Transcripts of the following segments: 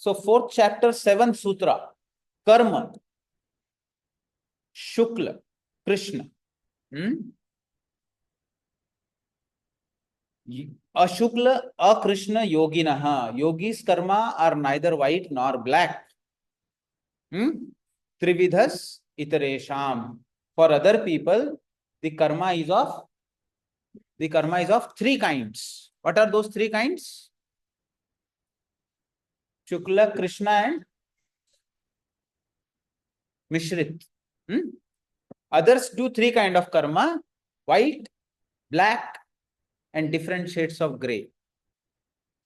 So fourth chapter, seventh sutra, karma, Shukla, Krishna. Ashukla, Akrishna, Yoginaha. Yogis karma are neither white nor black. Trividhas Itaresham. For other people, the karma is of three kinds. What are those three kinds? Shukla, Krishna, and Mishrit. Others do three kind of karma: white, black, and different shades of gray.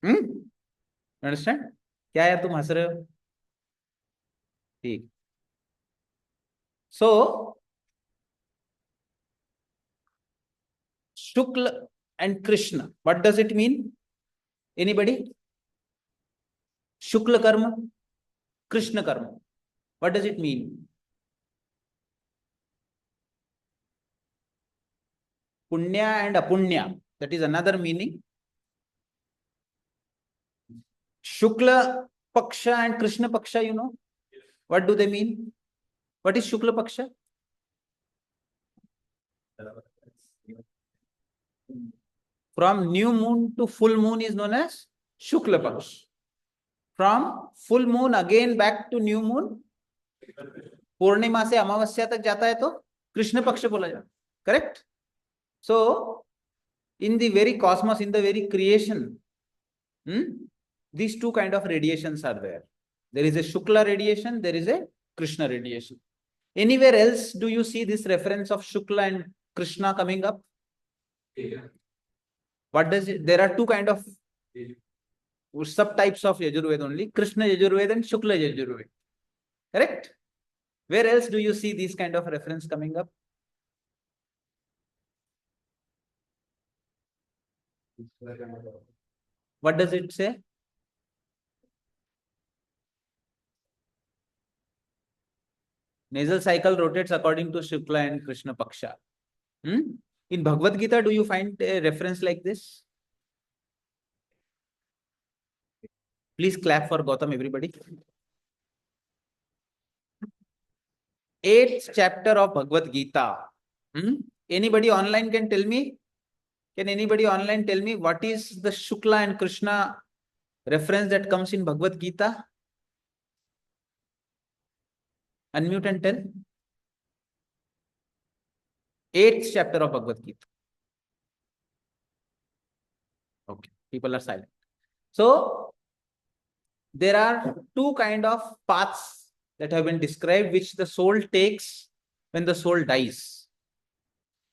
Understand? क्या यार तुम हंस रहे हो? ठीक. So Shukla and Krishna, what does it mean? Anybody? Shukla karma, Krishna karma. What does it mean? Punya and apunya. That is another meaning. Shukla Paksha and Krishna Paksha, you know? What do they mean? What is Shukla Paksha? From new moon to full moon is known as Shukla Paksha. From full moon again back to new moon, पूर्णिमा से अमावस्या तक जाता है तो कृष्ण पक्ष बोला जाता है. Correct? So, in the very cosmos, in the very creation, these two kind of radiations are there. There is a Shukla radiation, there is a Krishna radiation. Anywhere else do you see this reference of Shukla and Krishna coming up? Yeah. What does it? There are two kind of subtypes of Yajurveda only: Krishna Yajurveda and Shukla Yajurveda. Correct? Where else do you see these kind of reference coming up? What does it say? Nasal cycle rotates according to Shukla and Krishna Paksha. In Bhagavad Gita, do you find a reference like this? Please clap for Gautam, everybody. 8th chapter of Bhagavad Gita. Anybody online can tell me? Can anybody online tell me what is the Shukla and Krishna reference that comes in Bhagavad Gita? Unmute and tell. 8th chapter of Bhagavad Gita. Okay, people are silent. So, there are two kind of paths that have been described which the soul takes when the soul dies.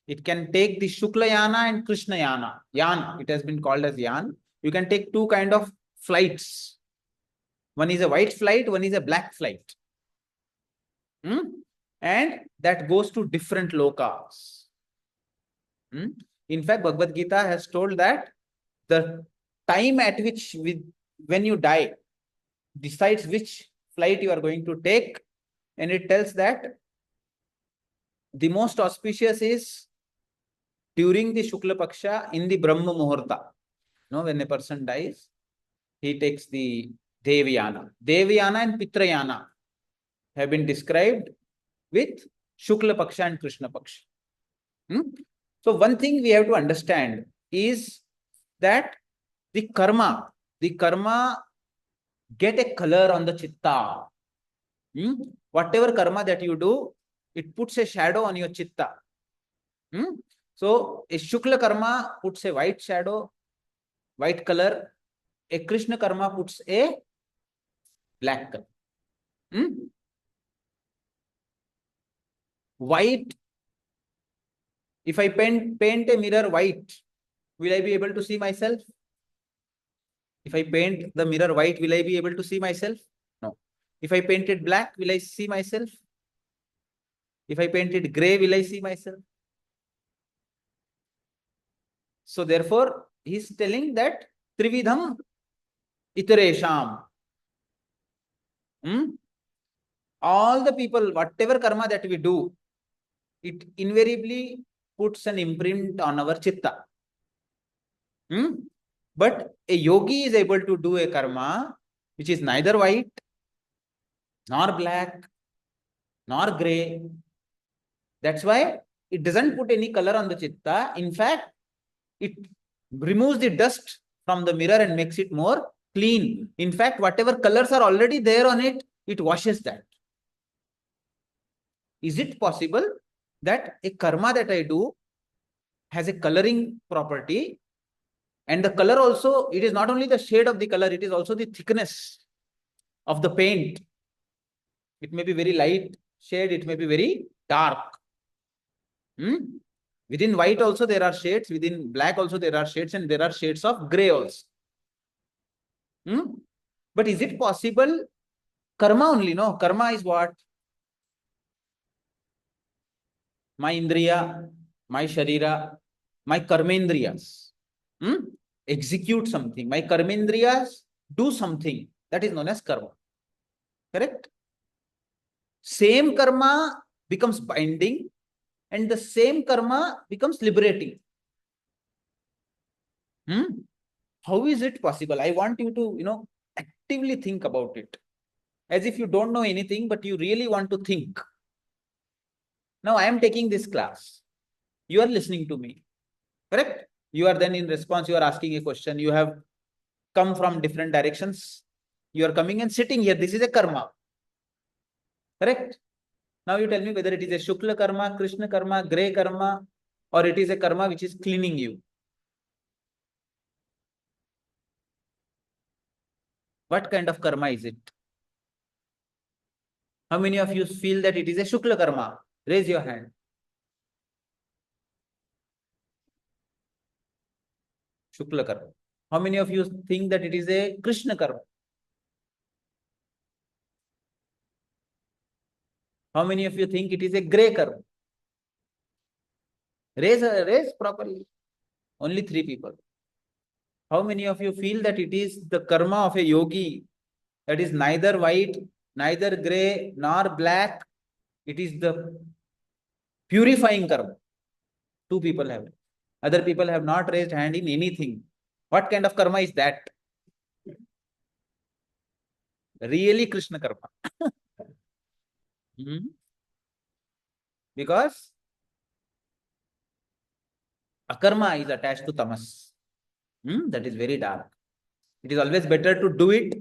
It can take the Shukla Yana and Krishna Yana. Yan, it has been called as Yan. You can take two kind of flights. One is a white flight, one is a black flight. And that goes to different lokas. In fact, Bhagavad Gita has told that the time at which when you die decides which flight you are going to take, and it tells that the most auspicious is during the Shukla Paksha in the Brahma Muhurta. When a person dies, he takes the Devyana. Devyana and Pitrayana have been described with Shukla Paksha and Krishna Paksha. So one thing we have to understand is that the karma get a color on the chitta. Whatever karma that you do, it puts a shadow on your chitta. So a Shukla karma puts a white shadow, white color. A Krishna karma puts a black color. White. If I paint a mirror white, will I be able to see myself? If I paint the mirror white, will I be able to see myself? No. If I paint it black, will I see myself? If I paint it gray, will I see myself? So therefore, he is telling that Trividham Itaresham. All the people, whatever karma that we do, it invariably puts an imprint on our chitta. But a yogi is able to do a karma which is neither white, nor black, nor gray. That's why it doesn't put any color on the chitta. In fact, it removes the dust from the mirror and makes it more clean. In fact, whatever colors are already there on it, it washes that. Is it possible that a karma that I do has a coloring property, and the color also, it is not only the shade of the color, it is also the thickness of the paint. It may be very light shade, it may be very dark. Within white also there are shades, within black also there are shades, and there are shades of gray also. But is it possible? Karma only, no? Karma is what? My indriya, my sharira, my karmendriyas execute something. My karmendriyas do something. That is known as karma. Correct? Same karma becomes binding, and the same karma becomes liberating. How is it possible? I want you to, actively think about it. As if you don't know anything, but you really want to think. Now I am taking this class. You are listening to me. Correct? You are then in response, you are asking a question. You have come from different directions. You are coming and sitting here. This is a karma. Correct? Now you tell me whether it is a Shukla karma, Krishna karma, Grey karma, or it is a karma which is cleaning you. What kind of karma is it? How many of you feel that it is a Shukla karma? Raise your hand. Shukla karma. How many of you think that it is a Krishna karma? How many of you think it is a Grey karma? Raise properly. Only 3 people. How many of you feel that it is the karma of a yogi, that is neither white, neither grey, nor black? It is the purifying karma. 2 people have. Other people have not raised hand in anything. What kind of karma is that? Really Krishna karma. Because akarma is attached to tamas. That is very dark. It is always better to do it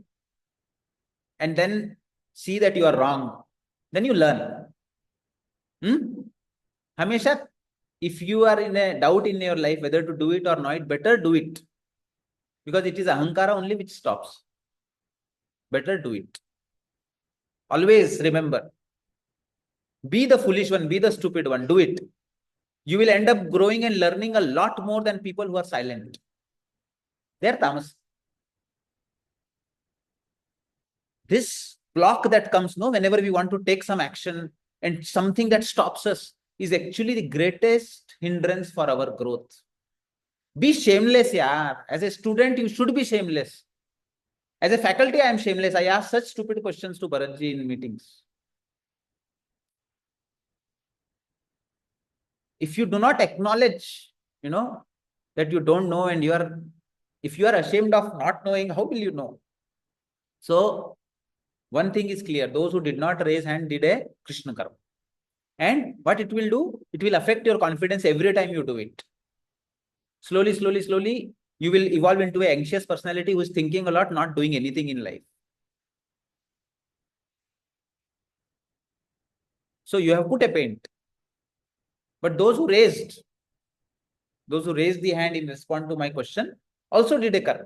and then see that you are wrong. Then you learn. Hamesha, if you are in a doubt in your life whether to do it or not, better do it. Because it is ahankara only which stops. Better do it. Always remember. Be the foolish one, be the stupid one, do it. You will end up growing and learning a lot more than people who are silent. They are tamas. This block that comes, whenever we want to take some action and something that stops us is actually the greatest hindrance for our growth. Be shameless, yaar. As a student, you should be shameless. As a faculty, I am shameless. I ask such stupid questions to Bharatji in meetings. If you do not acknowledge, that you don't know, and if you are ashamed of not knowing, how will you know? So, one thing is clear. Those who did not raise hand did a Krishna karma. And what it will do? It will affect your confidence every time you do it. Slowly, you will evolve into an anxious personality who is thinking a lot, not doing anything in life. So you have put a paint. But those who raised the hand in response to my question also did a karma.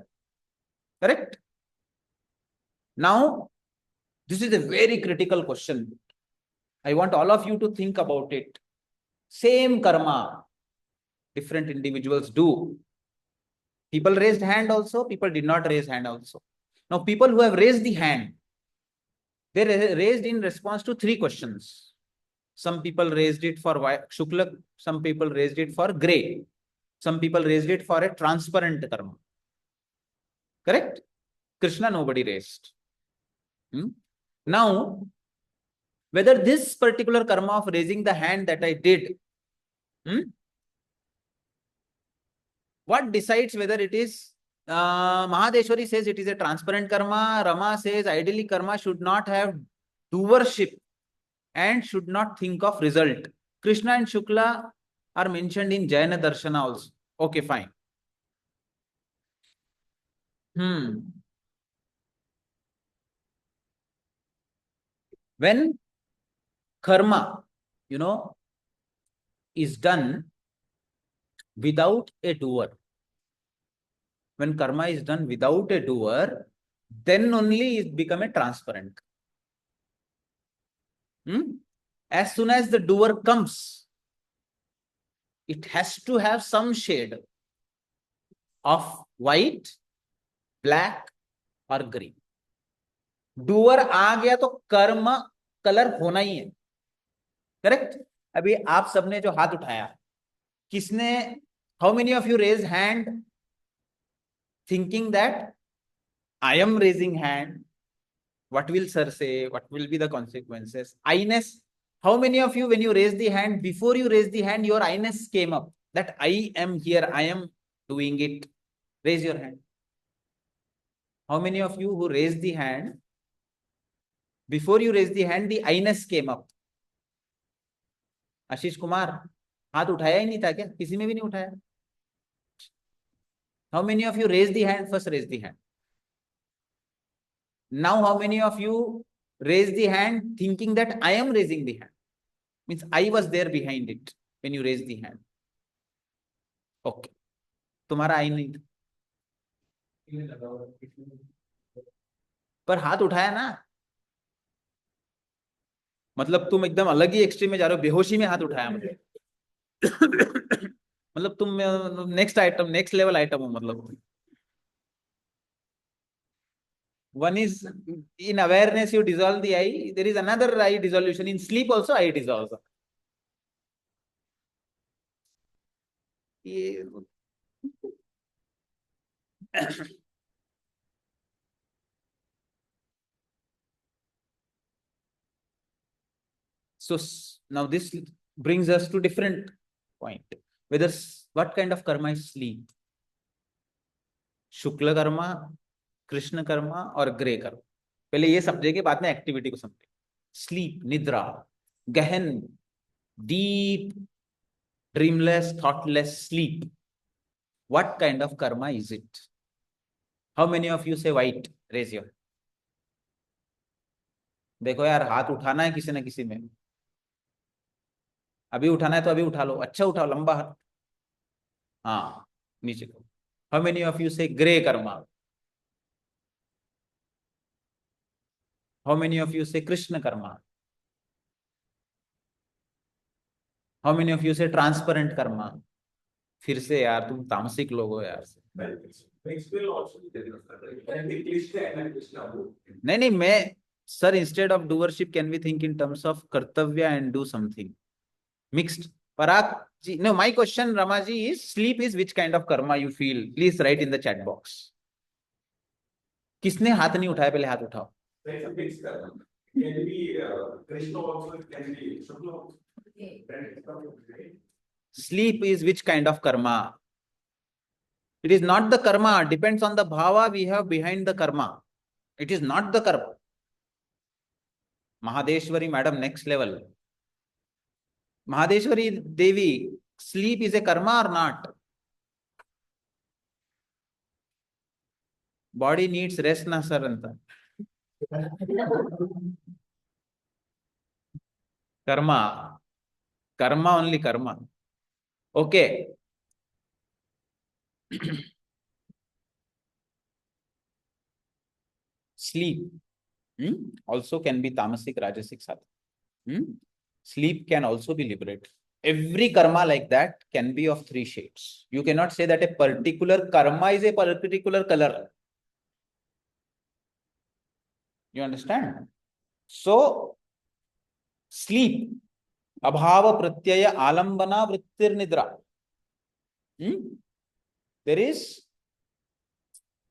Correct? Now, this is a very critical question. I want all of you to think about it. Same karma, different individuals do. People raised hand also, people did not raise hand also. Now, people who have raised the hand, they raised in response to 3 questions. Some people raised it for Shukla, some people raised it for grey, some people raised it for a transparent karma. Correct? Krishna, nobody raised. Now, whether this particular karma of raising the hand that I did, what decides whether it is Mahadeshwari says it is a transparent karma. Rama says ideally karma should not have doership and should not think of result. Krishna and Shukla are mentioned in Jaina Darshana also. Okay, fine. When karma, is done without a doer, when karma is done without a doer, then only it become a transparent. As soon as the doer comes, it has to have some shade of white, black और green. Doer आ गया तो कर्म colour होना ही है. Correct. अभी आप सबने जो हाथ उठाया, किसने, how many of you raise hand thinking that I am raising hand, what will sir say, what will be the consequences? I-ness. How many of you, when you raise the hand, before you raise the hand, your I-ness came up that I am here, I am doing it? Raise your hand. How many of you who raised the hand, before you raise the hand, the I-ness came up? Ashish Kumar, हाथ उठाया ही नहीं था क्या? किसी में भी नहीं उठाया? How many of you raised the hand? First raise the hand. Now how many of you raise the hand thinking that I am raising the hand? Means I was there behind it when you raised the hand. Okay. तुम्हारा आई नहीं था, पर हाथ उठाया ना. मतलब तुम एकदम अलग ही एक्सट्रीम में जा रहे हो, बेहोशी में हाथ उठाया. मतलब तुम next item, next level item हो. मतलब one is in awareness you dissolve the I, there is another I dissolution. In sleep also I dissolve. So now this brings us to different point. Whether what kind of karma is sleep? शुक्ल कर्मा, कृष्ण कर्मा और grey Karma. पहले ये समझेंगे, बाद में activity को समझेंगे. Sleep, निद्रा, गहन, deep, dreamless, thoughtless sleep. What kind of karma is it? How many of you say white? Raise your hand. देखो यार, हाथ उठाना है किसी ना किसी में. अभी उठाना है तो अभी उठा लो. अच्छा उठाओ, लंबा हाथ. हाँ, नीचे को. How many of you say gray karma? How many of you say Krishna karma? How many of you say transparent karma? फिर से यार, तुम तामसिक लोग हो यार. नहीं नहीं, मैं sir, instead of doership can we think in terms of कर्तव्य and do something mixed. Parag ji, no, my question Rama ji is slip is which kind of karma you feel? Please write in the chat box. किसने हाथ नहीं उठाया? पहले हाथ उठाओ. Sleep is which kind of karma? It is not the karma, depends on the bhava we have behind the karma. It is not the karma. Mahadeshwari madam, next level. Mahadeshwari Devi, sleep is a karma or not? Body needs rest na sir anta. Karma. Karma, only karma. Okay. Sleep also can be tamasic, rajasic, sattvic. Sleep can also be liberated. Every karma like that can be of three shades. You cannot say that a particular karma is a particular color. You understand? So, sleep, abhava pratyaya alambana vrittir nidra. There is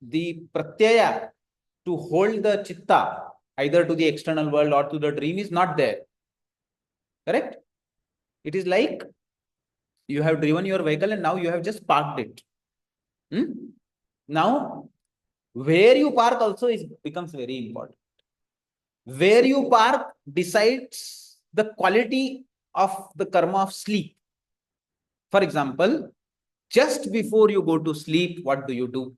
the pratyaya to hold the chitta either to the external world or to the dream is not there. Correct? It is like you have driven your vehicle and now you have just parked it. Now, where you park also becomes very important. Where you park decides the quality of the karma of sleep. For example, just before you go to sleep, what do you do?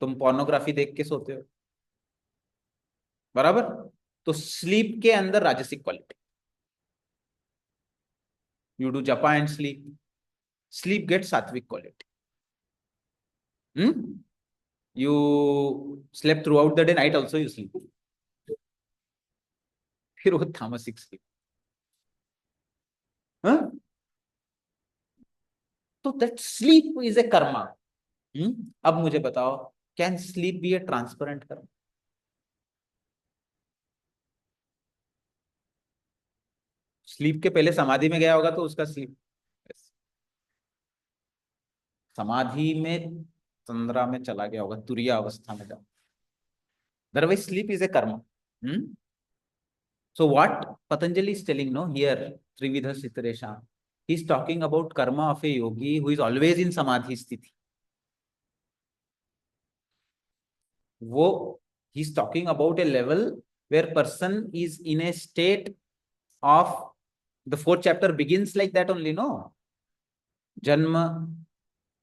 तुम pornography देख के सोते हो, बराबर? तो sleep के अंदर राजसिक quality. You do japa and sleep. Sleep gets sattvic quality. You slept throughout the day, night also you sleep. फिर वो तामसिक स्लीप. तो that sleep is a karma. अब मुझे बताओ, can sleep be a transparent कर्म? स्लीप के पहले समाधि में गया होगा तो उसका स्लीप. समाधि में तंद्रा में चला गया होगा, तुरीय अवस्था में जाओ. अदरवाइज स्लीप इज ए कर्म. So what Patanjali is telling, no, here, Trividha Sitaresha, he is talking about karma of a yogi who is always in samadhi sthiti. He is talking about a level where person is in a state of, the fourth chapter begins like that only, no? Janma,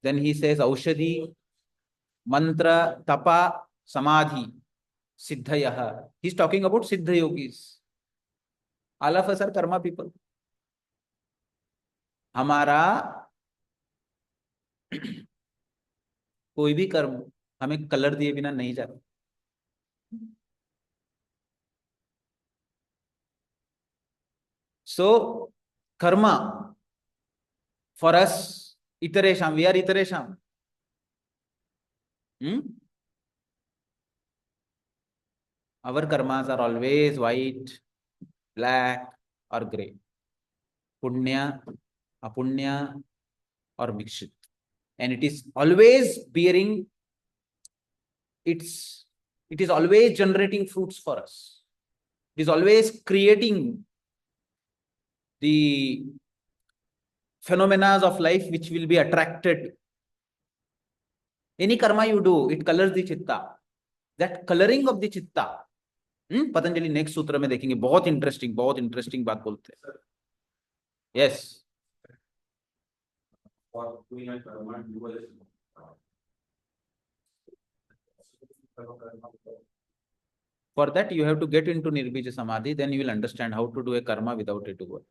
then he says Aushadhi, Mantra, Tapa, Samadhi, Siddhayah. He is talking about Siddha yogis. All of us are karma people. हमारा कोई भी कर्म हमें colour दिए बिना नहीं जाता. So karma for us, iteresham, we are iteresham. Our karmas are always white, black or grey, punya, apunya or mikshit, and it is always bearing it is always generating fruits for us. It is always creating the phenomena of life which will be attracted. Any karma you do, it colors the chitta. That coloring of the chitta, Patanjali next सूत्र में देखेंगे. बहुत interesting बात बोलते हैं. Yes. For that you have to get into nirbija samadhi, then you will understand how to do a karma without a doer.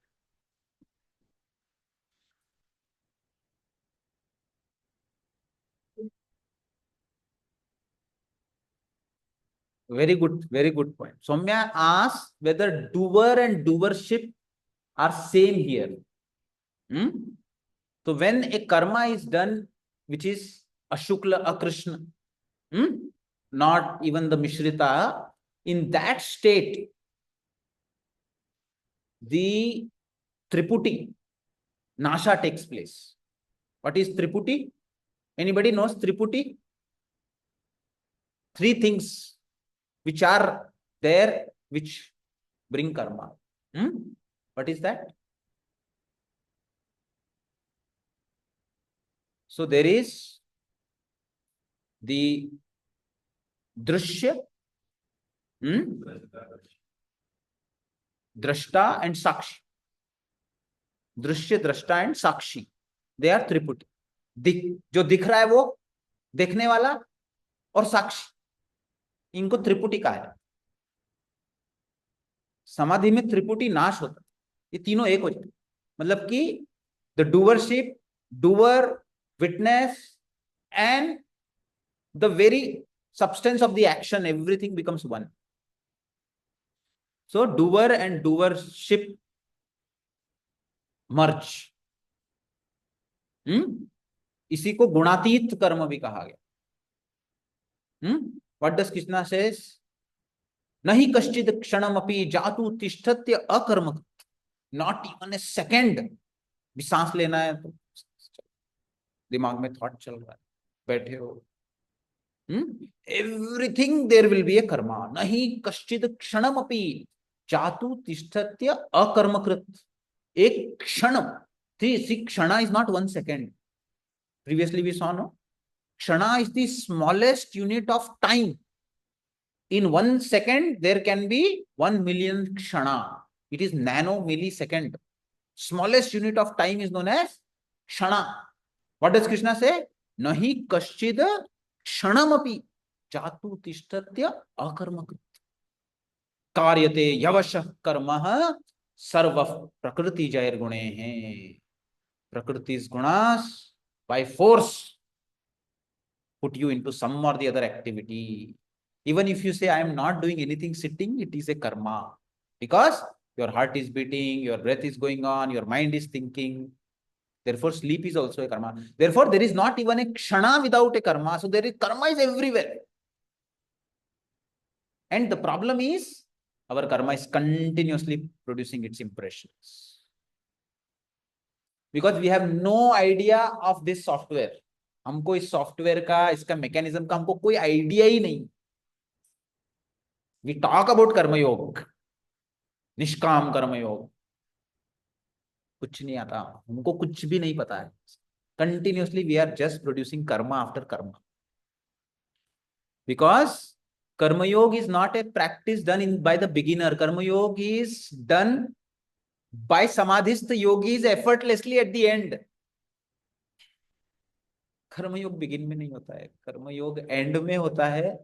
Very good point. Soumya asks whether doer and doership are same here. So when a karma is done which is ashukla, akrishna, not even the mishrita, in that state the triputi nasha takes place. What is triputi? Anybody knows triputi? Three things which are there which bring karma. What is that? So there is the drishya, drashta and sakshi. दृश्य, दृष्टा and Sakshi, they are त्रिपुटी. जो दिख रहा है वो देखने वाला और साक्षी, इनको त्रिपुटी कहा है. समाधि में त्रिपुटी नाश होता, ये तीनों एक हो जाते. मतलब कि the doership, doer, witness and the very substance of the action, everything becomes one. So doer and doership merge. इसी को गुणातीत कर्म भी कहा गया. What does Krishna says? नहीं कश्चित् क्षणमपि जातु तिष्ठत्य अकर्म. Not even a second. भी सांस लेना है तो दिमाग में थॉट चल रहा है, बैठे हो, everything there will be a karma. Nahi kaschid kshanamapi jatu tishtatya akarmakrit. एक क्षण, see, kshana is not 1 second. Previously we saw, no? Kshana is the smallest unit of time. In 1 second, there can be 1 million kshana. It is nano millisecond. Smallest unit of time is known as kshana. What does Krishna say? Nahi kaschid kshanamapi jatu tishtatya akarmakrit. Karyate yavashah karmah sarva prakriti jair gune hai. Prakriti's gunas by force put you into some or the other activity. Even if you say, I am not doing anything sitting, it is a karma. Because your heart is beating, your breath is going on, your mind is thinking. Therefore, sleep is also a karma. Therefore, there is not even a kshana without a karma. So, there is karma is everywhere. And the problem is, our karma is continuously producing its impressions. Because we have no idea of this software. हमको इस software का, इसका mechanism का हमको कोई idea ही नहीं. We talk about कर्मयोग, निष्काम कर्मयोग, कुछ नहीं आता, हमको कुछ भी नहीं पता है. Continuously we are just producing karma after karma. Because कर्मयोग is not a practice done by the beginner. कर्मयोग is done by samadhist yogis effortlessly at the end. कर्मयोग बिगिन में नहीं होता है, कर्मयोग एंड में होता है,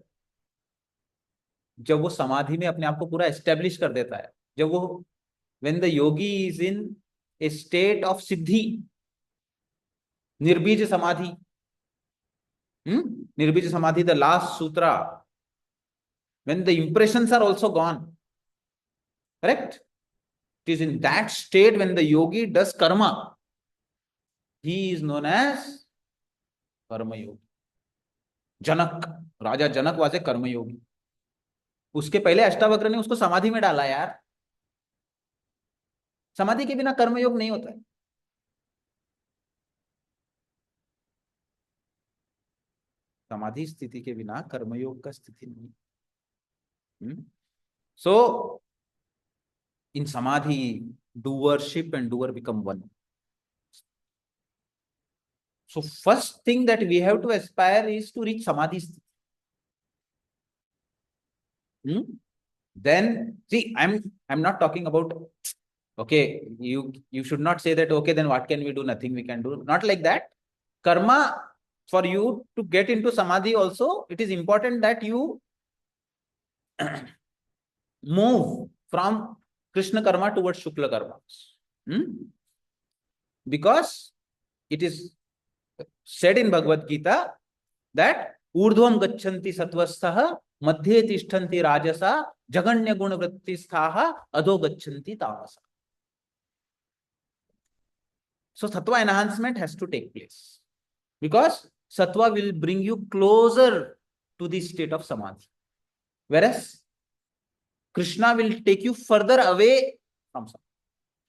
जब वो समाधि में अपने आप को पूरा एस्टेब्लिश कर देता है. जब वो when the yogi is in a state of siddhi, nirbij samadhi, nirbij samadhi, the last sutra, when the impressions are also gone, correct? It is in that state when the yogi does karma, he is known as karma yogi. Janak, Raja Janak was a कर्म योगी. उसके पहले अष्टावक्र ने उसको समाधि में डाला यार. समाधि के बिना कर्मयोग नहीं होता है. समाधि स्थिति के बिना कर्मयोग का स्थिति नहीं. So in samadhi, doership and doer become one. So first thing that we have to aspire is to reach samadhi sthiti. Then see, I'm not talking about, okay, you should not say that, okay, then what can we do? Nothing we can do. Not like that. Karma, for you to get into samadhi also, it is important that you move from Krishna karma towards Shukla karma. Because it is said in Bhagavad Gita that urdhvam gachanti satvasthaha madhye tishtanti rajasa jaganya guna vrittisthaha adho gachanti tamasa. So sattva enhancement has to take place, because sattva will bring you closer to the state of samadhi, whereas Krishna will take you further away from samadhi.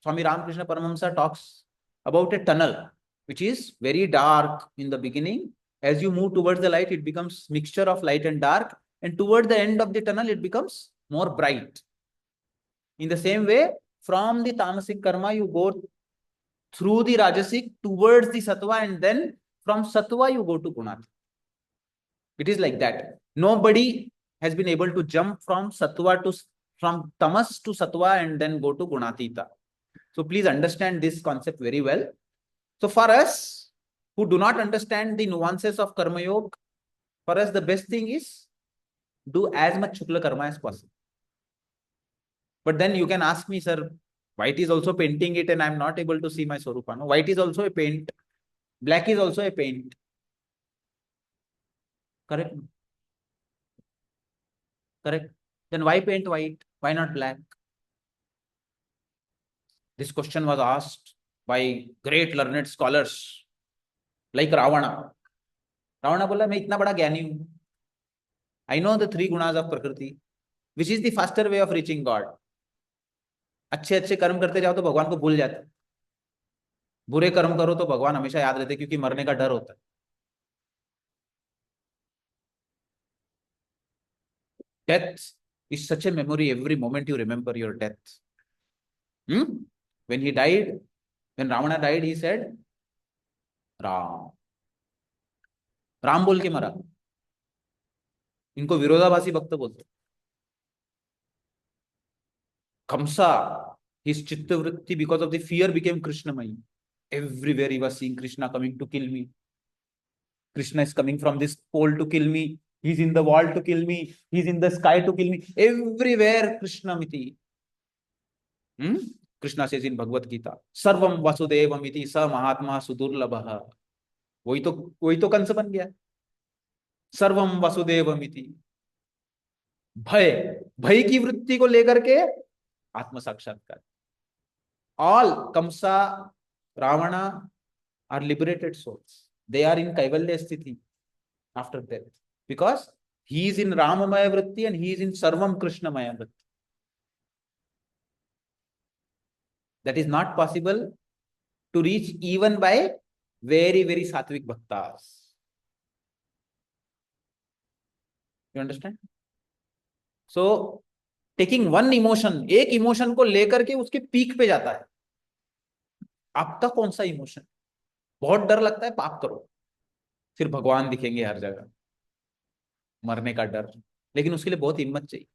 Swami Ramakrishna Paramahamsa talks about a tunnel which is very dark in the beginning. As you move towards the light, it becomes mixture of light and dark, and toward the end of the tunnel, it becomes more bright. In the same way, from the tamasic karma, you go through the rajasic towards the sattva, and then from sattva, you go to gunati. It is like that. Nobody has been able to jump from tamas to sattva and then go to gunatita. So please understand this concept very well. So for us who do not understand the nuances of karma yoga, for us the best thing is do as much shukla karma as possible. But then you can ask me, sir, white is also painting it and I am not able to see my Swarupa. No, white is also a paint. Black is also a paint. Correct? Correct. Then why paint white? Why not black? This question was asked by great learned scholars like Ravana. Ravana बोला मैं इतना बड़ा ज्ञानी हूं. I know the 3 gunas of Prakriti, which is the faster way of reaching God. अच्छे अच्छे कर्म करते जाओ तो भगवान को भूल जाते. बुरे कर्म करो तो भगवान हमेशा याद रहते, क्योंकि मरने का डर होता है. Death is such a memory. Every moment you remember your death. When he died, when Ravana died, he said, Ram, Ram बोल के मरा। इनको विरोधाभासी भक्त बोलते। कंसा, his chitta vritti because of the fear became Krishnamai. Everywhere he was seeing Krishna coming to kill me. Krishna is coming from this pole to kill me. He's in the wall to kill me. He's in the sky to kill me. Everywhere Krishna miti. Hmm? Krishna says in Bhagavad Gita, Sarvam Vasudevamiti sa Mahatma Sudurlabha. वही तो वही तो कंस बन गया। सर्वम वसुदेवमिति। भय, भय की वृत्ति को लेकर के आत्म साक्षात्कार। All Kansa, Ravana are liberated souls. They are in Kaivalya Sthiti after death. Because he is in Ramamaya Vritti and he is in Sarvam Krishnamaya Vritti. That is not possible to reach even by very, very sattvic bhaktas. You understand? So, taking one emotion, एक emotion को लेकर के उसके peak पे जाता है। आपका कौन सा इमोशन? बहुत डर लगता है, पाप करो, फिर भगवान दिखेंगे हर जगह। मरने का डर, लेकिन उसके लिए बहुत हिम्मत चाहिए।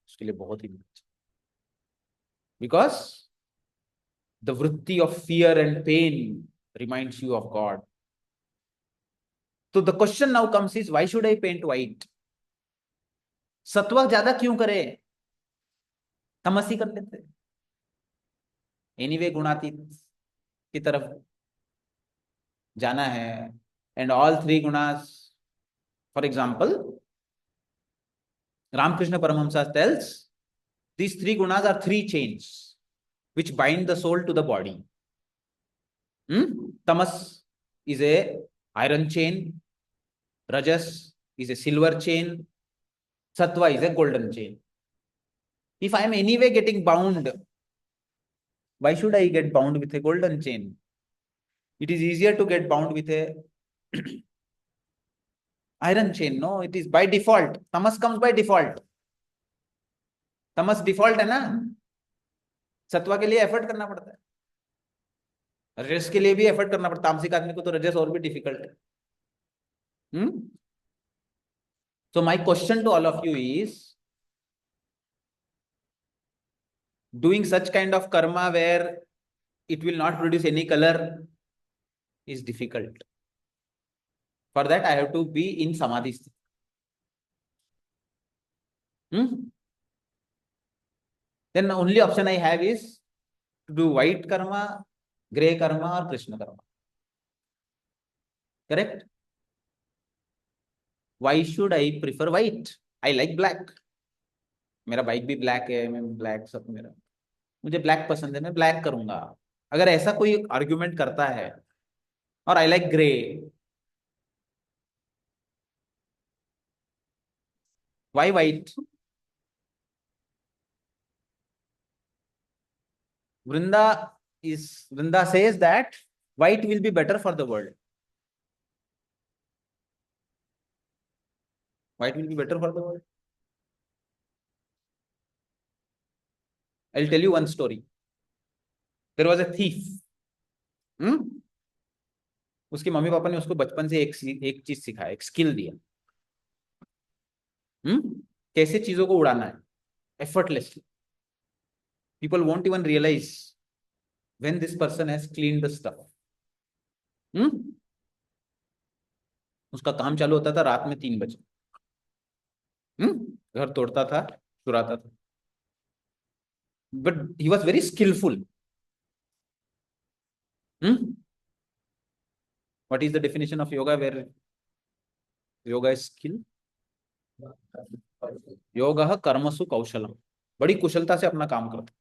उसके लिए बहुत हिम्मत चाहिए। Because the vritti of fear and pain reminds you of God. So the question now comes is, why should I paint white? सत्व ज्यादा क्यों करे? तमसी कर लेते। एनीवे गुणातीत की तरफ जाना है। एंड ऑल थ्री गुणास, for example Ramakrishna Paramahamsa tells these three gunas are three chains which bind the soul to the body. Tamas is a iron chain, Rajas is a silver chain, Sattva is a golden chain. If I am anyway getting bound, why should I get bound with a golden chain? It is easier to get bound with a iron chain. No, it is by default. Tamas comes by default. Tamas default है ना। सत्वा के लिए effort करना पड़ता है, रजस के लिए भी एफर्ट करना पड़ता है। तामसिक आदमी को तो रजस और भी डिफिकल्ट है। So my question to all of you is, doing such kind of karma where it will not produce any color is difficult. For that I have to be in samadhi sthiti. Then the only option I have is to do white karma, grey karma or Krishna karma. Correct? Why should I prefer white? I like black. मेरा bike भी black है, मैं black सब मेरा, मुझे black पसंद है, मैं ब्लैक करूंगा। अगर ऐसा कोई आर्ग्यूमेंट करता है, और I like grey, why white? Vrinda says that white will be better for the world. White will be better for the world. I'll tell you one story. There was a thief. उसके mummy papa ने उसको बचपन से एक चीज सिखाया, एक skill दिया। कैसे चीजों को उड़ाना है effortlessly. People won't even realize when this person has cleaned the stuff. उसका काम चालू होता था रात में 3 बजे। घर तोड़ता था, चुराता था, but he was very skillful. What is the definition of yoga where yoga is skill? योगः कर्मसु कौशलम। बड़ी कुशलता से अपना काम करता,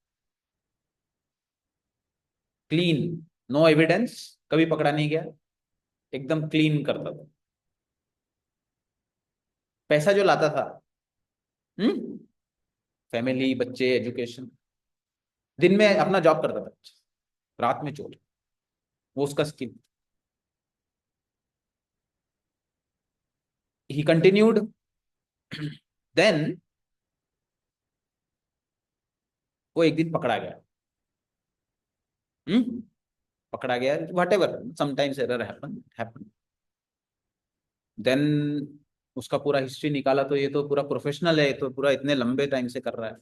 क्लीन, नो एविडेंस, कभी पकड़ा नहीं गया, एकदम क्लीन करता था। पैसा जो लाता था, फैमिली, बच्चे, एजुकेशन, दिन में अपना जॉब करता था, रात में चोर, वो उसका स्किल। ही कंटिन्यूड, देन वो एक दिन पकड़ा गया। पकड़ा गया, whatever, sometimes error happen. Then उसका पूरा हिस्ट्री निकाला तो ये तो पूरा प्रोफेशनल है, तो पूरा इतने लंबे टाइम से कर रहा है।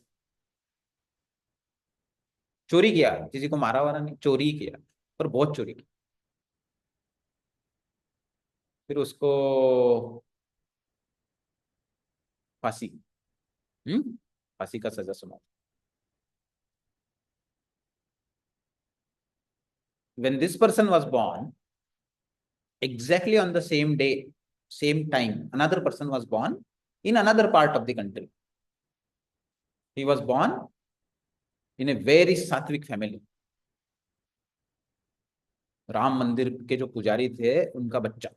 चोरी किया, किसी को मारा वारा नहीं, चोरी किया, पर बहुत चोरी की। फिर उसको फांसी, फांसी का सजा सुना। When this person was born, exactly on the same day, same time, another person was born in another part of the country. He was born in a very sattvic family. Ram मंदिर के जो पुजारी थे उनका बच्चा,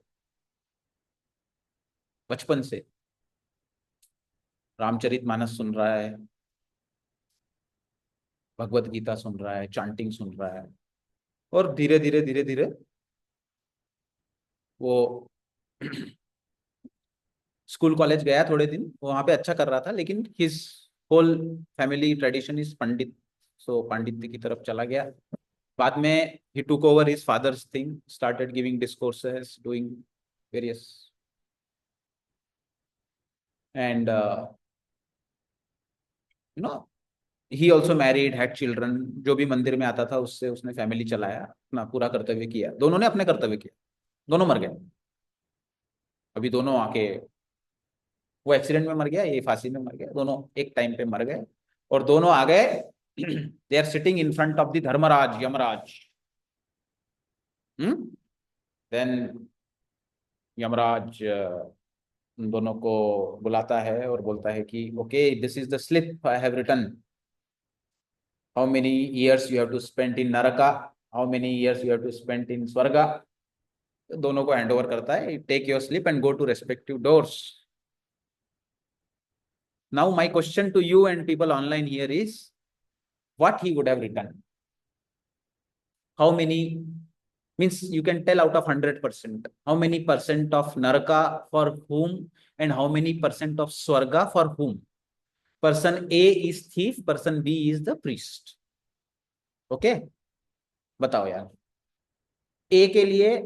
बचपन से रामचरितमानस सुन रहा है, भगवत गीता सुन रहा है, चांटिंग सुन रहा है, और धीरे धीरे धीरे धीरे वो स्कूल कॉलेज गया थोड़े दिन, वहां पे अच्छा कर रहा था, लेकिन his whole family tradition is pandit, so पांडित्य की तरफ चला गया। बाद में he took over his father's thing, started giving discourses, doing various, and you know, he also married, had children। जो भी मंदिर में आता था उससे उसने फैमिली चलाया, अपना पूरा कर्तव्य किया, दोनों ने अपने कर्तव्य किया, दोनों मर गए। अभी दोनों आके, वो एक्सीडेंट में मर गया, ये फांसी में मर गया, दोनों एक टाइम पे मर गए, और दोनों आ गए। They are sitting in front of the Dharmaraj, Yamraj. Then Yamraj उन दोनों को बुलाता है और बोलता है कि okay, this is the slip I have written, how many years you have to spend in naraka, how many years you have to spend in swarga. दोनों को हैंड ओवर करता है, take your slip and go to respective doors. Now my question to you and people online here is, what he would have written, how many, means you can tell out of 100%, how many percent of naraka for whom, and how many percent of swarga for whom? Person A is thief, person B is the priest। Okay, बताओ यार, ए के लिए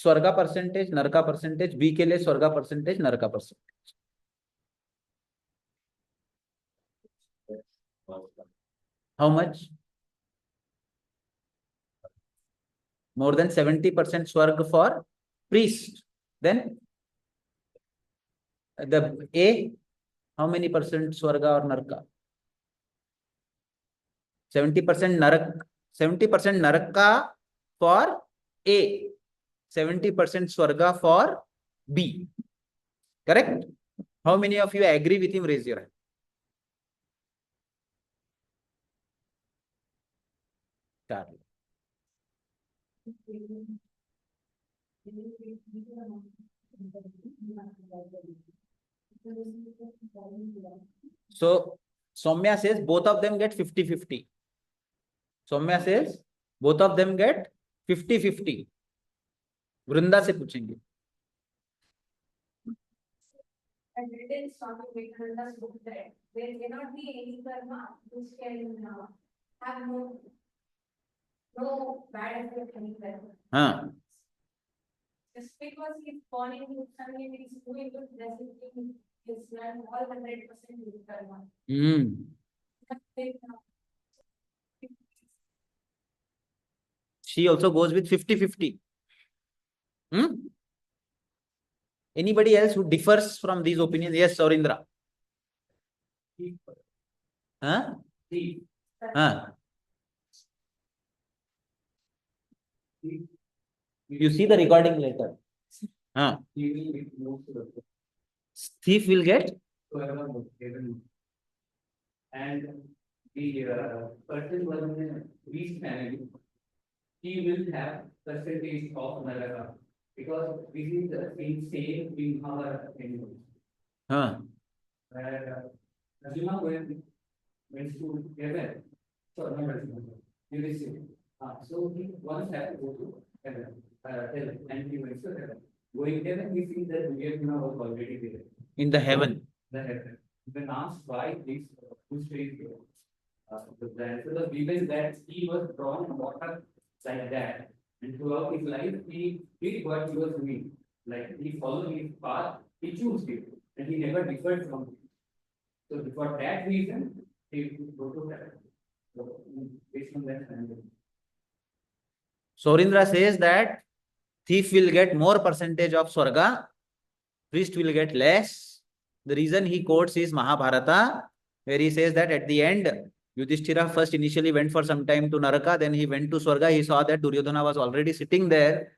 स्वर्गा percentage, नरका percentage, B के लिए स्वर्गा percentage, नरका percentage. How much? More than 70% swarg for priest। Then the A, how many percent swarga or narka? 70% narak, 70% naraka for A, 70% swarga for B, correct? How many of you agree with him? Raise your hand। चार। So Soumya says both of them get 50-50। Soumya says both of them get 50-50। वृंदा से पूछेंगे। And written Swami Vivekananda's book that there cannot be any karma which can have no bad effect anywhere. हाँ, Just because he's born in good family, he's doing good, doesn't mean he's done all 100% good karma. She also goes with 50-50। Anybody else who differs from these opinions? Yes, Saurindra। Huh? Huh? You see the recording later। Huh? Thief will get, and the person who has reached family, he will have percentage of Naraka, because this is the same in our animals. huh? Arjuna went to heaven, so you will see. So he once had to go to heaven, and he went to heaven. Going heaven, we see that Arjuna was already there. In the heaven. The heaven. When asked why this who stayed here, the answer was given that he was drawn in water like that. And throughout his life, he did what he was doing. Like he followed his path, he chose it, and he never differed from it. So for that reason, he go to that. So based on that, Sorindra says that thief will get more percentage of Swarga, priest will get less. The reason he quotes is Mahabharata, where he says that at the end, Yudhishthira first initially went for some time to Naraka, then he went to Swarga. He saw that Duryodhana was already sitting there.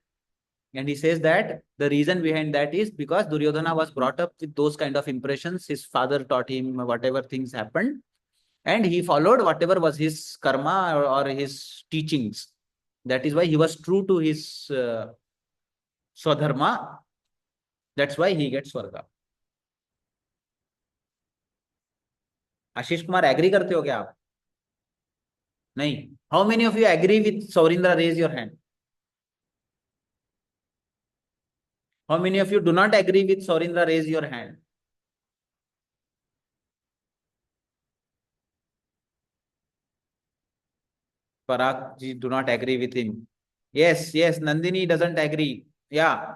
And he says that the reason behind that is because Duryodhana was brought up with those kind of impressions. His father taught him whatever things happened, and he followed whatever was his karma or his teachings. That is why he was true to his Swadharma. That's why he gets Swarga. Ashish Kumar agree करते हो क्या आप? नहीं. How many of you agree with Saurindra? Raise your hand. How many of you do not agree with Saurindra? Raise your hand. Parag ji do not agree with him. Yes, yes. Nandini doesn't agree. Yeah.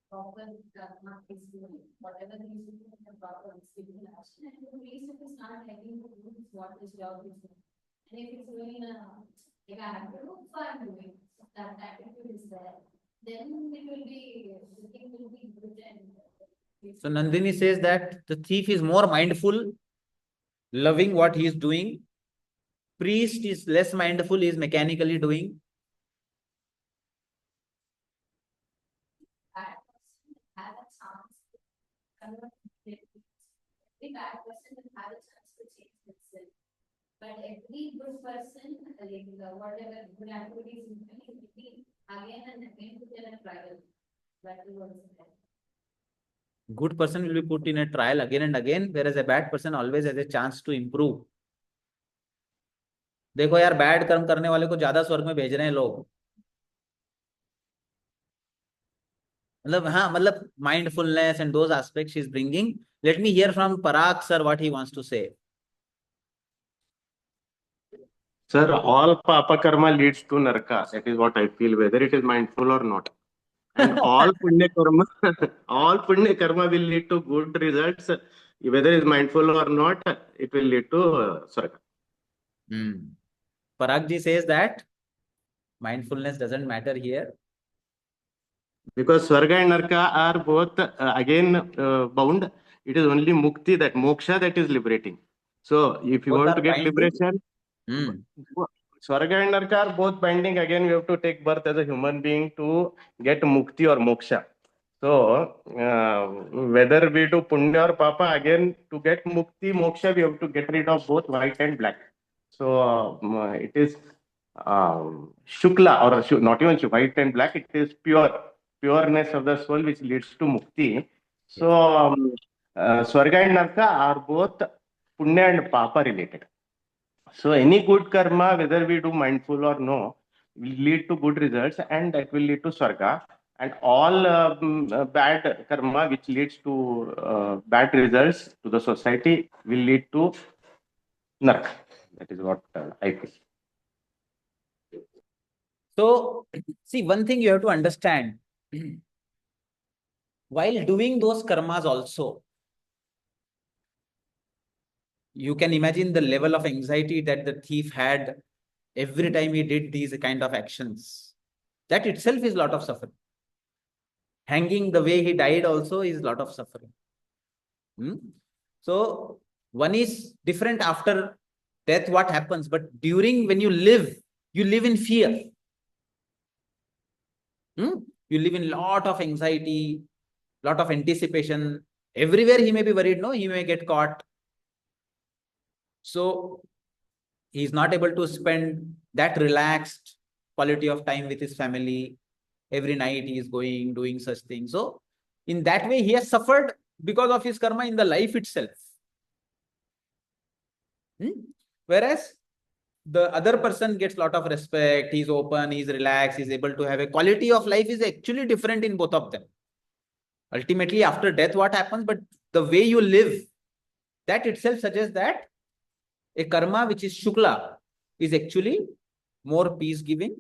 Proper karma is doing, whatever he is doing, the proper civil action, and the priest if is not having to do what his job is doing. And if it's doing if I have to do, so I'm doing, so that attitude is there, then it will be, the thing will be good and. So Nandini says that the thief is more mindful, loving what he is doing. Priest is less mindful, he is mechanically doing. Bad person have a chance to convert it. Every bad person will have a chance to change itself. But every good person, like whatever good activities in will be again and again put in a trial. That is also there. Good person will be put in a trial again and again, whereas a bad person always has a chance to improve. देखो यार, bad कर्म करने वाले को ज्यादा स्वर्ग में भेज रहे हैं लोग. मतलब हाँ, मतलब mindfulness and those aspects she's bringing. Let me hear from Parag sir what he wants to say. Sir, all papa karma leads to narka. That is what I feel, whether it is mindful or not. And all punya karma, all punya karma will lead to good results. Whether it is mindful or not, it will lead to swarga. Parag ji says that mindfulness doesn't matter here. Because swarga and narka are both bound. It is only mukti, that moksha, that is liberating. So if you Both want to are get binding. liberation, Swarga and Narka are both binding. Again, we have to take birth as a human being to get mukti or moksha. So, whether we do punya or papa, again, to get mukti, moksha, we have to get rid of both white and black. So, it is shukla, or not even white and black, it is pureness of the soul which leads to mukti. So, Swarga and Narka are both punya and papa related. So any good karma, whether we do mindful or no, will lead to good results, and that will lead to swarga. And all bad karma, which leads to bad results to the society, will lead to nark. That is what I feel. So, see, one thing you have to understand. While doing those karmas also, you can imagine the level of anxiety that the thief had every time he did these kind of actions. That itself is a lot of suffering. Hanging the way he died also is a lot of suffering. So one is different after death, what happens, but during when you live in fear. You live in lot of anxiety, lot of anticipation. Everywhere he may be worried, no, he may get caught. So he's not able to spend that relaxed quality of time with his family. Every night he is doing such things. So in that way, he has suffered because of his karma in the life itself. Whereas the other person gets a lot of respect, he's open, he's relaxed, he's able to have a quality of life is actually different in both of them. Ultimately, after death, what happens? But the way you live, That itself suggests that a karma which is Shukla is actually more peace giving.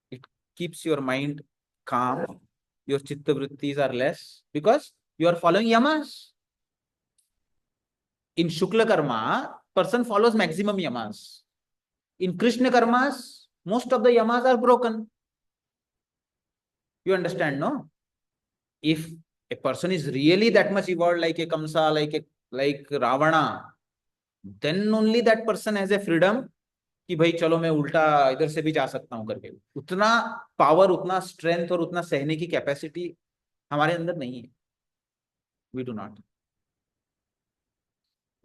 It keeps your mind calm. Your chitta vrittis are less because you are following yamas. In Shukla karma, person follows maximum yamas. In Krishna karmas, most of the yamas are broken. You understand, no? If a person is really that much evolved, like a Kamsa, like Ravana, then only that person has a freedom कि भाई चलो मैं उल्टा इधर से भी जा सकता हूं करके. उतना पावर, उतना स्ट्रेंथ और उतना सहने की कैपेसिटी हमारे अंदर नहीं है. We do not.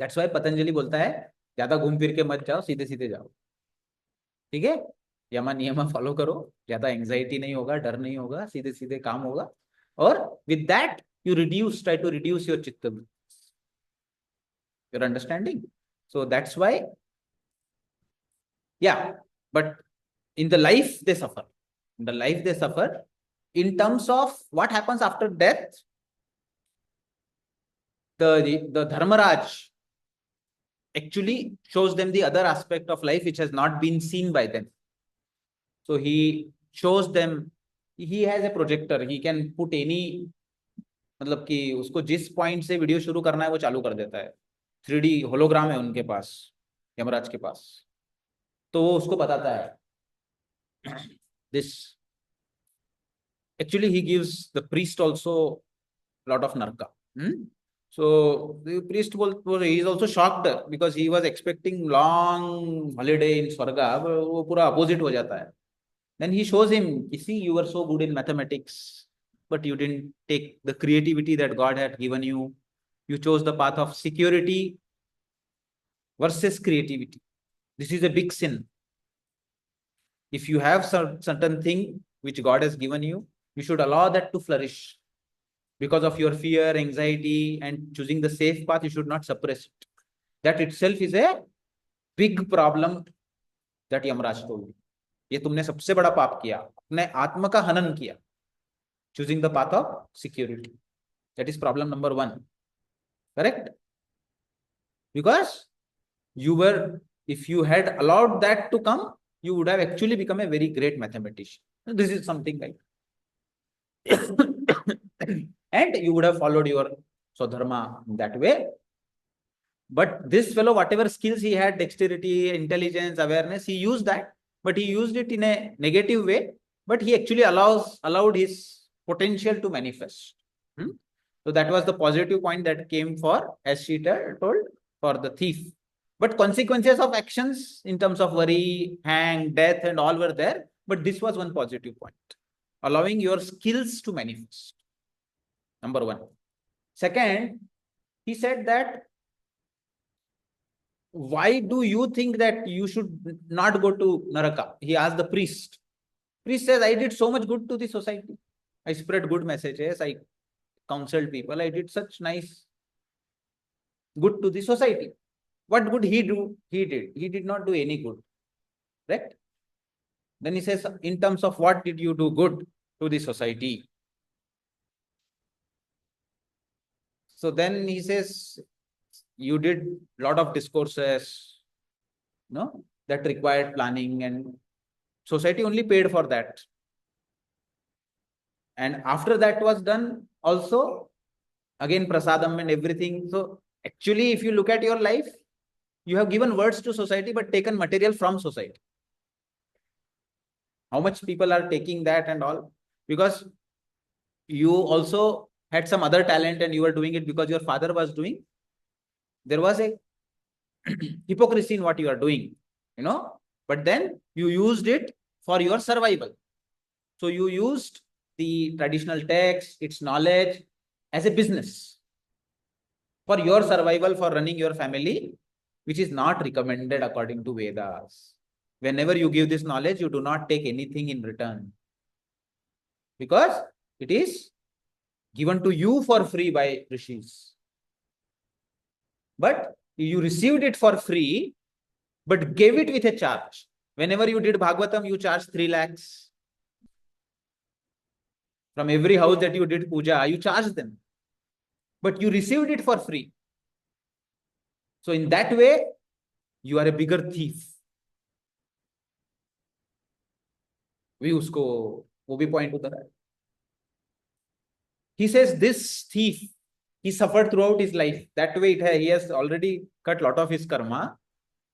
That's why Patanjali बोलता है ज्यादा घूम फिर के मत जाओ, सीधे सीधे जाओ. ठीक है, यमा नियमा फॉलो करो, ज्यादा एंजाइटी नहीं होगा, डर नहीं होगा, सीधे सीधे काम होगा. और with that you try to reduce your chitta. You're understanding? So that's why, yeah, but in the life they suffer. In the life they suffer. In terms of what happens after death, the Dharmaraj actually shows them the other aspect of life which has not been seen by them. So he shows them, he has a projector, he can put any, मतलब कि उसको जिस point से video शुरू करना है वो चालू कर देता है. 3D होलोग्राम है उनके पास, यमराज के पास, तो वो उसको बताता है. This actually he gives the priest also lot of narka. So the priest he is also shocked because he was expecting long holiday in Swarga, वो पूरा opposite हो जाता है. Then he shows him, you see, you were so good in mathematics, but you didn't take the creativity that God had given you. You chose the path of security versus creativity. This is a big sin. If you have certain thing which God has given you, you should allow that to flourish. Because of your fear, anxiety, and choosing the safe path, you should not suppress it. That itself is a big problem that Yamraj told you. ये तुमने सबसे बड़ा पाप किया, अपने आत्मा का हनन किया. Choosing the path of security. That is problem number 1. Correct? Because you were, if you had allowed that to come, you would have actually become a very great mathematician. This is something like and you would have followed your Swadharma that way. But this fellow, whatever skills he had, dexterity, intelligence, awareness, he used that, but he used it in a negative way, but he actually allowed his potential to manifest. So that was the positive point that came for, as she told, for the thief. But consequences of actions in terms of worry, hang, death, and all were there. But this was one positive point, allowing your skills to manifest. Number 1. Second, he said that, why do you think that you should not go to Naraka? He asked the priest. Priest says, I did so much good to the society. I spread good messages. I counseled people. I did such nice good to the society. What good he do? He did not do any good. Right? Then he says, in terms of what did you do good to the society? So then he says, you did a lot of discourses, no, that required planning, and society only paid for that. And after that was done, also, again, prasadam and everything. So actually, if you look at your life, you have given words to society, but taken material from society. How much people are taking that and all? Because you also had some other talent and you were doing it because your father was doing. There was a hypocrisy in what you are doing, but then you used it for your survival. So you used the traditional text, its knowledge as a business for your survival, for running your family, which is not recommended according to Vedas. Whenever you give this knowledge, you do not take anything in return, because it is given to you for free by rishis. But you received it for free, but gave it with a charge. Whenever you did Bhagavatam, you charged 3 lakhs. From every house that you did puja, you charged them. But you received it for free. So in that way, you are a bigger thief. We usko वो भी point उधर है. He says this thief, he suffered throughout his life. That way he has already cut lot of his karma.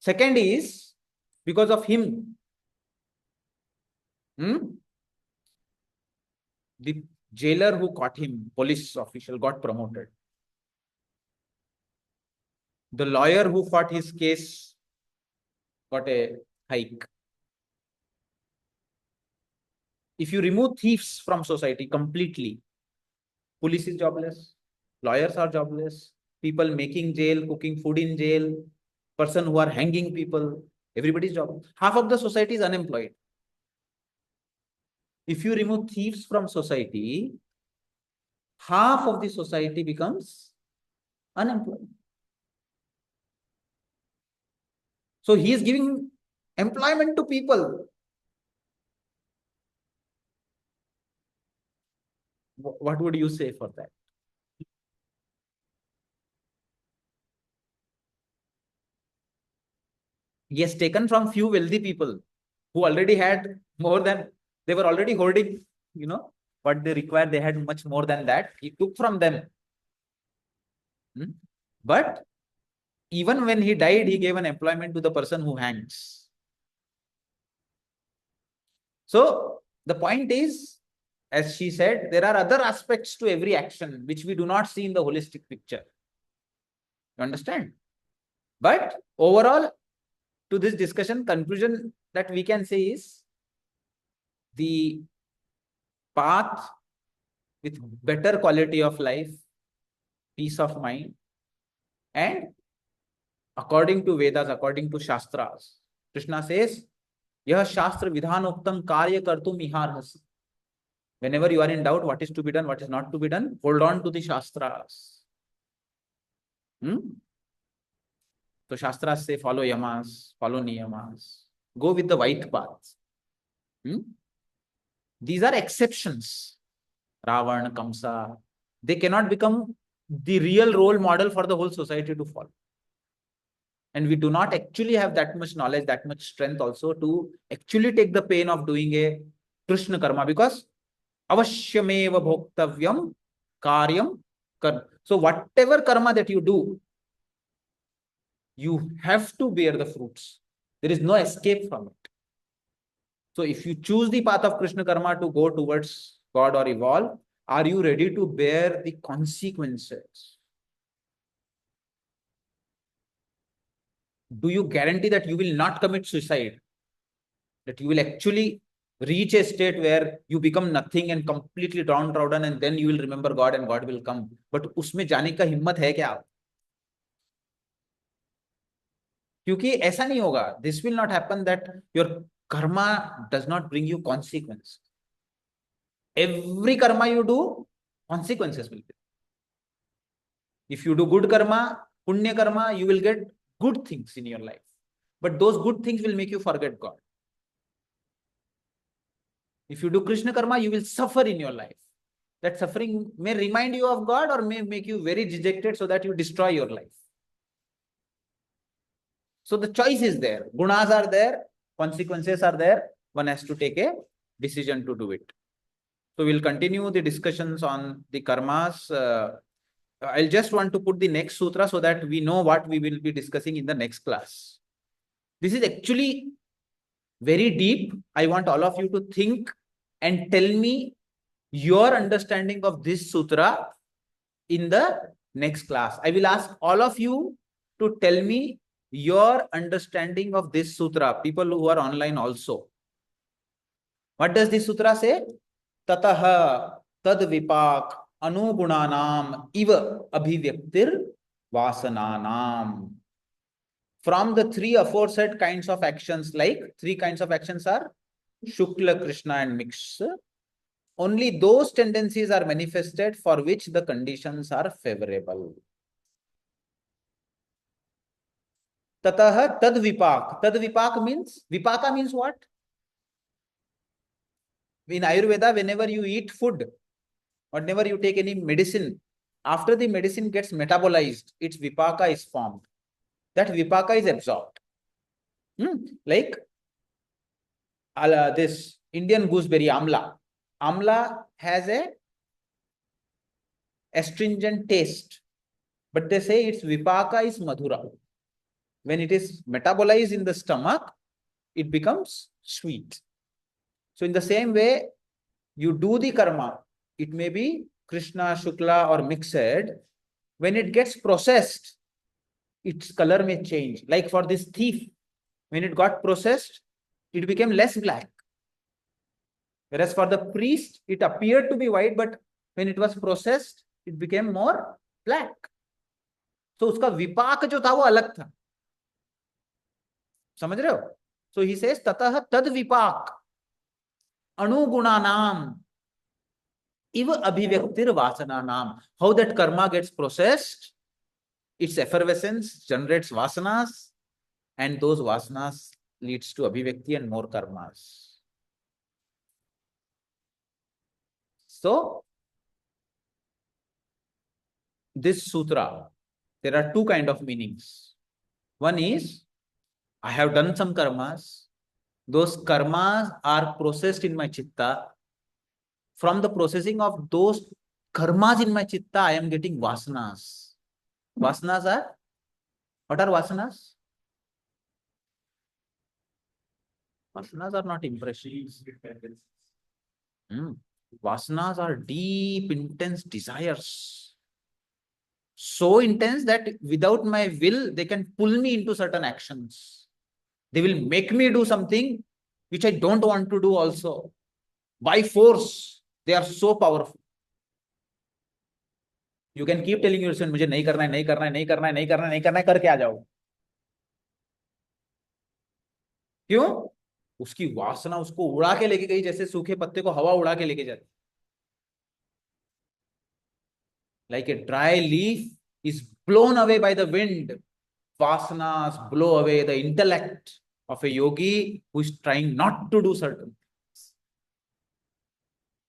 Second is because of him. The jailer who caught him, police official, got promoted. The lawyer who fought his case got a hike. If you remove thieves from society completely, police is jobless, lawyers are jobless, people making jail, cooking food in jail, person who are hanging people, everybody's jobless. Half of the society is unemployed. If you remove thieves from society, half of the society becomes unemployed. So he is giving employment to people. What would you say for that? He has taken from few wealthy people who already had more than, they were already hoarding, what they required. They had much more than that. He took from them. But even when he died, he gave an employment to the person who hangs. So the point is, as she said, there are other aspects to every action which we do not see in the holistic picture. You understand? But overall, to this discussion, conclusion that we can say is the path with better quality of life, peace of mind, and according to Vedas, according to Shastras, Krishna says, Yah Shastra Vidhanoktam Karya Kartum Iharhasi. Whenever you are in doubt what is to be done, what is not to be done, hold on to the Shastras. So Shastras say follow yamas, follow niyamas, go with the white path. These are exceptions. Ravan, Kamsa, they cannot become the real role model for the whole society to follow. And we do not actually have that much knowledge, that much strength also to actually take the pain of doing a Krishna karma, because avashyameva bhoktavyam karyam karma. So whatever karma that you do, you have to bear the fruits. There is no escape from it. So if you choose the path of Krishna karma to go towards God or evolve, are you ready to bear the consequences? Do you guarantee that you will not commit suicide? That you will actually reach a state where you become nothing and completely downtrodden, and then you will remember God and God will come. But उसमें जाने का हिम्मत है क्या? क्योंकि ऐसा नहीं होगा. This will not happen that your karma does not bring you consequence. Every karma you do, consequences will be. If you do good karma, punya karma, you will get good things in your life. But those good things will make you forget God. If you do Krishna karma, you will suffer in your life. That suffering may remind you of God or may make you very dejected so that you destroy your life. So the choice is there. Gunas are there, consequences are there. One has to take a decision to do it. So we'll continue the discussions on the karmas. I'll just want to put the next sutra so that we know what we will be discussing in the next class. This is actually very deep. I want all of you to think and tell me your understanding of this sutra in the next class. I will ask all of you to tell me your understanding of this sutra, people who are online also. What does this sutra say? Tataha tad vipak anugunanam iva abhivyaktir vasananam. From the three aforesaid kinds of actions, like three kinds of actions are Shukla, Krishna and mixed. Only those tendencies are manifested for which the conditions are favorable. Tataha tad vipak. Tad vipak means, vipaka means what? In Ayurveda, whenever you eat food, whenever you take any medicine, after the medicine gets metabolized, its vipaka is formed. that vipaka is absorbed. Like this Indian gooseberry, amla. Amla has a astringent taste, but they say its vipaka is madhura. When it is metabolized in the stomach, it becomes sweet. So in the same way, you do the karma, it may be Krishna, Shukla or mixed. When it gets processed, its color may change. Like for this thief, when it got processed, it became less black. Whereas for the priest, it appeared to be white, but when it was processed, it became more black. So उसका विपाक जो था वो अलग था. समझ रहे हो? So he says ततः तद विपाक अनुगुणानाम इव अभिव्यक्तिर वासनानाम. How that karma gets processed, its effervescence generates vasanas, and those vasanas leads to abhivyakti and more karmas. So this sutra, there are two kind of meanings. One is, I have done some karmas. Those karmas are processed in my chitta. From the processing of those karmas in my chitta, I am getting vasanas. Vasanas are, what are vasanas? Vasanas are not impressions. Vasanas are deep, intense desires. So intense that without my will, they can pull me into certain actions. They will make me do something which I don't want to do also. By force, they are so powerful. You can keep telling yourself, मुझे नहीं करना है, नहीं करना है, नहीं करना है, नहीं करना है, नहीं करना है, करके आ जाओ. क्यों? उसकी वासना उसको उड़ा के लेके गई, जैसे सूखे पत्ते को हवा उड़ा के लेके जाती. Like a dry leaf is blown away by the wind, vasanas blow away the intellect of a yogi who is trying not to do certain things.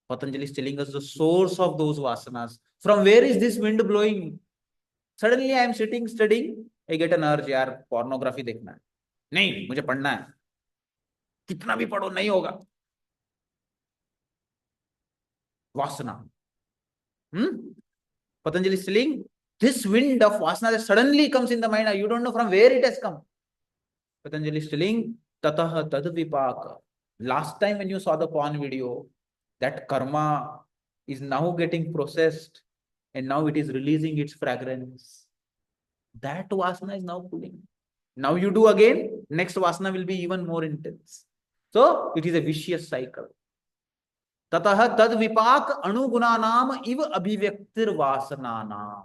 Patanjali is telling us the source of those vasanas. From where is this wind blowing? Suddenly I am sitting studying, I get an urge, यार pornography देखना है. नहीं, मुझे पढ़ना है. कितना भी पढ़ो नहीं होगा. Vasana. Patanjali is telling, this wind of vasana that suddenly comes in the mind, you don't know from where it has come. Patanjali is telling, tatah tad vipaka. Last time when you saw the porn video, that karma is now getting processed and now it is releasing its fragrance. That vasana is now pulling. Now you do again, next vasana will be even more intense. So it is a vicious cycle. ततः तद विपाक अणुगुणानाम इव अभिव्यक्तिर वासनानाम.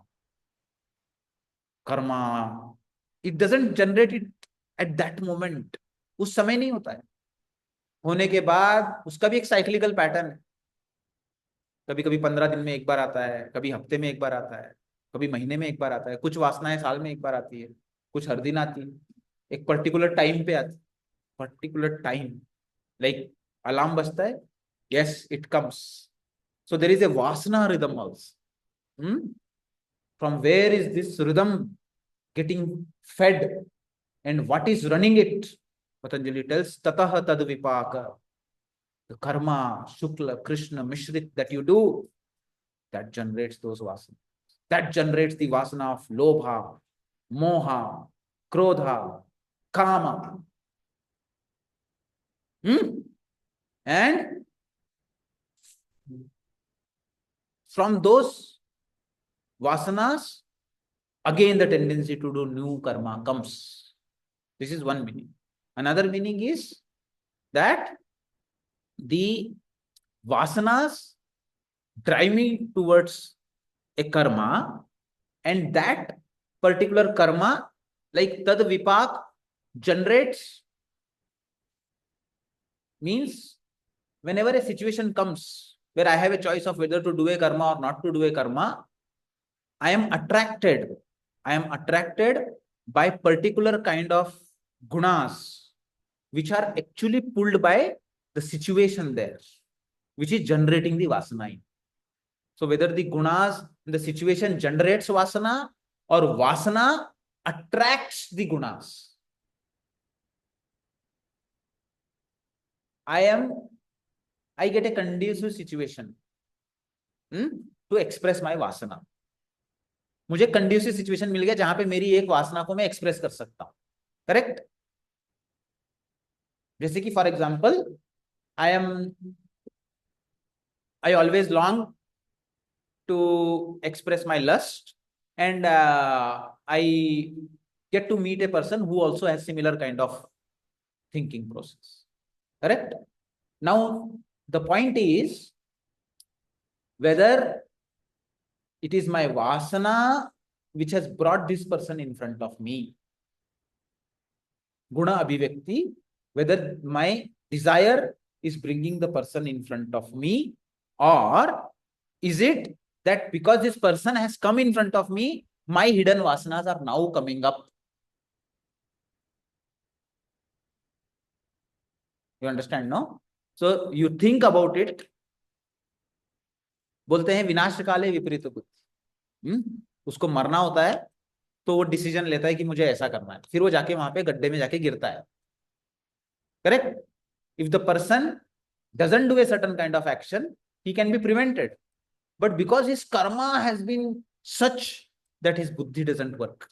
Karma, it doesn't generate it at that moment. उस समय नहीं होता है. होने के बाद उसका भी एक साइक्लिकल पैटर्न है. कभी कभी 15 दिन में एक बार आता है, कभी हफ्ते में एक बार आता है, कभी महीने में एक बार आता है. कुछ वासनाएं साल में एक बार आती है, कुछ हर दिन आती है, एक पर्टिकुलर टाइम पे आती है. पर्टिकुलर टाइम, लाइक अलार्म बजता है, yes, it comes. So there is a vasana rhythm also. From where is this rhythm getting fed and what is running it? Patanjali tells, tatah tad vipaka. The karma, Shukla, Krishna, Mishrit that you do, that generates those vasanas. That generates the vasana of lobha, moha, krodha, kama. And from those vasanas, again the tendency to do new karma comes. This is one meaning. Another meaning is that the vasanas drive me towards a karma, and that particular karma, like tad vipak, generates, means whenever a situation comes where I have a choice of whether to do a karma or not to do a karma, I am attracted by particular kind of gunas which are actually pulled by the situation there, which is generating the vasana. So whether the gunas, the situation generates vasana, or vasana attracts the gunas. I get a conducive situation to express my vasana. मुझे conducive situation मिल गया जहां पे मेरी एक वासना को मैं express कर सकता हूं. करेक्ट. जैसे कि for example I always long to express my lust, and I get to meet a person who also has similar kind of thinking process. Correct. Now the point is whether it is my vasana which has brought this person in front of me, guna abhivyakti, whether my desire is bringing the person in front of me, or is it that because this person has come in front of me, my hidden vasanas are now coming up? You understand, no? So you think about it. बोलते हैं विनाश काले विपरीत बुद्धि. उसको मरना होता है तो वो डिसीजन लेता है कि मुझे ऐसा करना है, फिर वो जाके वहां पे गड्ढे में जाके गिरता है. Correct. If the person doesn't do a certain kind of action, he can be prevented. But because his karma has been such that his buddhi doesn't work,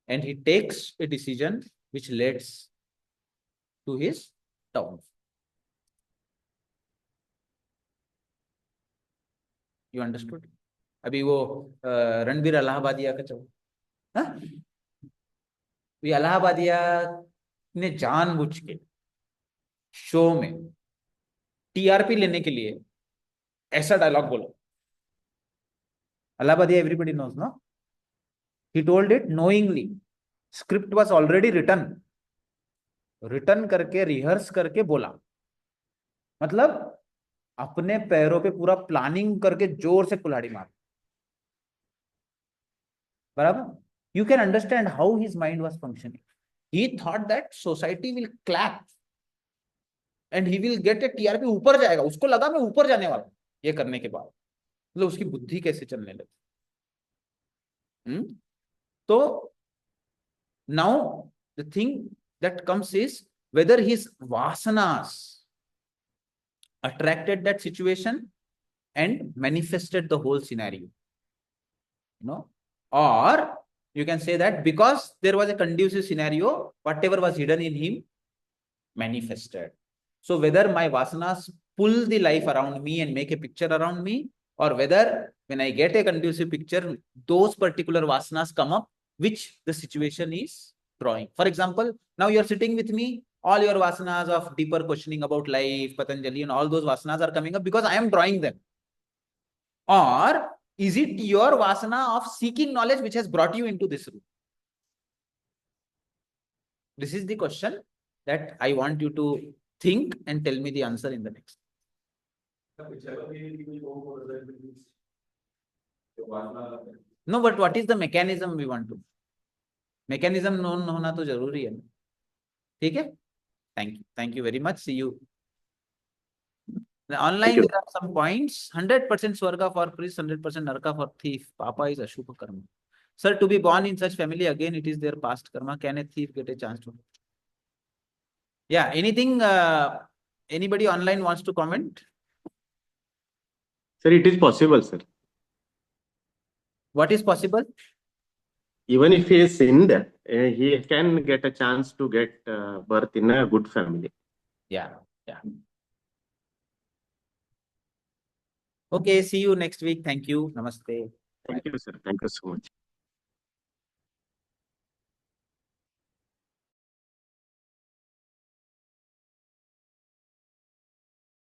and he takes a decision which leads to his downfall. You understood? अभी वो रणबीर इलाहाबादिया का चल, ये इलाहाबादिया ने जानबूझ के show में TRP लेने के लिए ऐसा डायलॉग बोला. Allahbadia everybody knows, no? He told it knowingly. Script was already written करके रिहर्स करके बोला. मतलब अपने पैरों पे पूरा प्लानिंग करके जोर से कुल्हाड़ी मार. बराबर. You can understand how his mind was functioning. He thought that society will clap and he will get a TRP. ऊपर जाएगा, उसको लगा मैं ऊपर जाने वाला ये करने के बाद. मतलब उसकी बुद्धि कैसे चलने लगी. तो now the thing that comes is whether his vasanas attracted that situation and manifested the whole scenario, or you can say that because there was a conducive scenario, whatever was hidden in him manifested. So whether my vasanas pull the life around me and make a picture around me, or whether when I get a conducive picture, those particular vasanas come up which the situation is drawing. For example, now you are sitting with me, all your vasanas of deeper questioning about life, Patanjali, and all those vasanas are coming up because I am drawing them. Or is it your vasana of seeking knowledge which has brought you into this room? This is the question that I want you to think and tell me the answer in the next. No, but what is the mechanism we want to? Mechanism known होना तो जरूरी है. ठीक है? Thank you very much. See you. Online there are some points. 100% swarga for priest, 100% narka for thief. Papa is ashubha karma. Sir, to be born in such family, again it is their past karma. Can a thief get a chance to? Yeah, anything anybody online wants to comment? Sir, it is possible, sir. What is possible? Even if he is sinned, he can get a chance to get birth in a good family. Yeah. Okay, see you next week. Thank you. Namaste. Thank you, sir. Thank you so much.